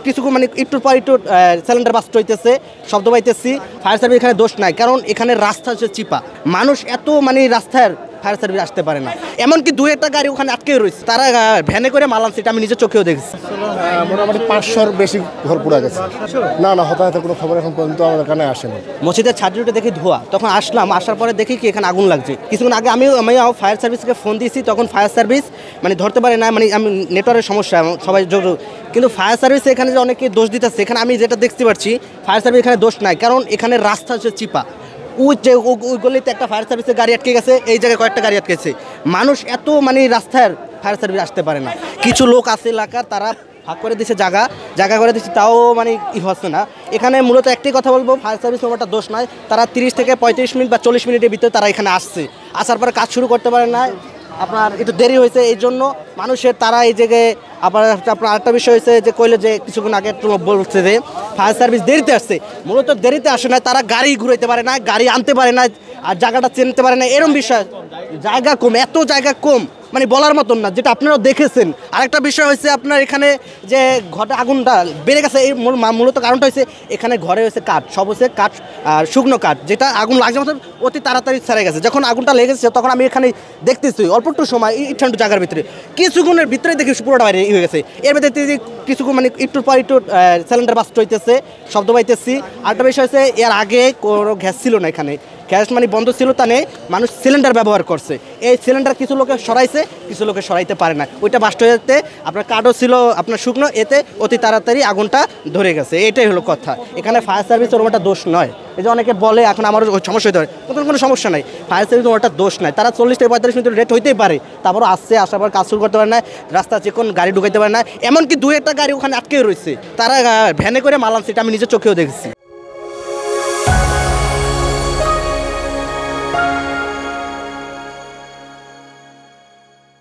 কিছু মানে একটু পর একটু সিলিন্ডার বাস্ট হইতেছে, শব্দ পাইতেছি। ফায়ার সার্ভিস এখানে দোষ নাই, কারণ এখানে রাস্তা হচ্ছে চিপা, মানুষ এত মানে রাস্তার ফায়ার সার্ভিস আসতে পারে না। এমনকি দুই একটা গাড়ি ওখানে আটকে রয়েছে, তারা ভ্যানে করে মাল আনছে, এটা আমি নিজের চোখেও দেখেছি। মোটামুটি 500-র বেশি ঘর পুড়ে গেছে। না হতাহতের কোনো খবর এখন পর্যন্ত আমাদের কানে আসেনি। মসজিদের ছাদটা দেখে ধোয়া, তখন আসলাম, আসার পরে দেখি কি এখানে আগুন লাগছে। কিছুক্ষণ আগে আমি ফায়ার সার্ভিসকে ফোন দিয়েছি, তখন ফায়ার সার্ভিস মানে ধরতে পারে না, মানে আমি নেটওয়ার্কের সমস্যা সবাই যোগাযোগ, কিন্তু ফায়ার সার্ভিস এখানে যে অনেকে দোষ দিতেছে, এখানে আমি যেটা দেখতে পাচ্ছি ফায়ার সার্ভিস এখানে দোষ নাই, কারণ এখানে রাস্তা হচ্ছে চিপা। ওই যে ওই গলিতে একটা ফায়ার সার্ভিসের গাড়ি আটকে গেছে, এই জায়গায় কয়েকটা গাড়ি আটকেছে, মানুষ এত মানে রাস্তার ফায়ার সার্ভিস আসতে পারে না। কিছু লোক আছে এলাকার, তারা ভাগ করে দিচ্ছে জায়গা করে দিচ্ছে, তাও মানে হচ্ছে না। এখানে মূলত একটাই কথা বলবো, ফায়ার সার্ভিস ওটা দোষ নয়, তারা 30 থেকে 35 মিনিট বা 40 মিনিটের ভিতরে তারা এখানে আসার পরে কাজ শুরু করতে পারে না, আপনার একটু দেরি হয়েছে, এই জন্য মানুষের তারা এই জায়গায়। আপনার আরেকটা বিষয় হয়েছে যে কইলে যে কিছুক্ষণ আগে একটু বলছে যে ফায়ার সার্ভিস দেরিতে আসছে, মূলত দেরিতে আসে না, তারা গাড়ি ঘুরাইতে পারে না, গাড়ি আনতে পারে না, আর জায়গাটা চিনতে পারে না, এরকম বিষয়। জায়গা কম, এত জায়গা কম মানে বলার মতন না, যেটা আপনারাও দেখেছেন। আরেকটা বিষয় হয়েছে আপনার এখানে যে ঘরে আগুনটা বেড়ে গেছে, এই মূলত কারণটা হয়েছে এখানে ঘরে হয়েছে কাঠ, সব হচ্ছে কাঠ আর শুকনো কাঠ, যেটা আগুন লাগছে মতো অতি তাড়াতাড়ি ছেড়ে গেছে। যখন আগুনটা লেগেছে তখন আমি এখানে দেখতেছি অল্প একটু সময় একটু জায়গার ভিতরে, কিছুক্ষণের ভিতরে দেখি পুরোটা বাইরে হয়ে গেছে। এর ভিতরে কিছুক্ষণ মানে একটু পর একটু সিলিন্ডার বাস্ট হইতেছে, শব্দ পাইতেছি। আরেকটা বিষয় হচ্ছে এর আগে কোনো গ্যাস ছিল না, এখানে গ্যাস মানে বন্ধ ছিল, তা নেই, মানুষ সিলিন্ডার ব্যবহার করছে। এই সিলিন্ডার কিছু লোকে সরাইছে, কিছু লোকে সরাইতে পারে না, ওইটা বাস্ট হয়ে যেতে আপনার কাঠও ছিল আপনার শুকনো, এতে অতি তাড়াতাড়ি আগুনটা ধরে গেছে, এটাই হলো কথা। এখানে ফায়ার সার্ভিসের ওটা দোষ নয়। এই যে অনেকে বলে এখন আমার সমস্যা হতে পারে, তখন কোনো সমস্যা নাই, ফায়ার সার্ভিস ওটা দোষ নাই। তারা 40 থেকে 45 মিনিট লেট হইতেই পারে, তারপর আসার পর কাজ শুরু করতে পারে না, রাস্তা চিকন, গাড়ি ঢুকাইতে পারে না, এমনকি দুই একটা গাড়ি ওখানে আটকে রয়েছে, তারা ভ্যানে করে মাল আনছে, এটা আমি নিজের চোখেও দেখেছি।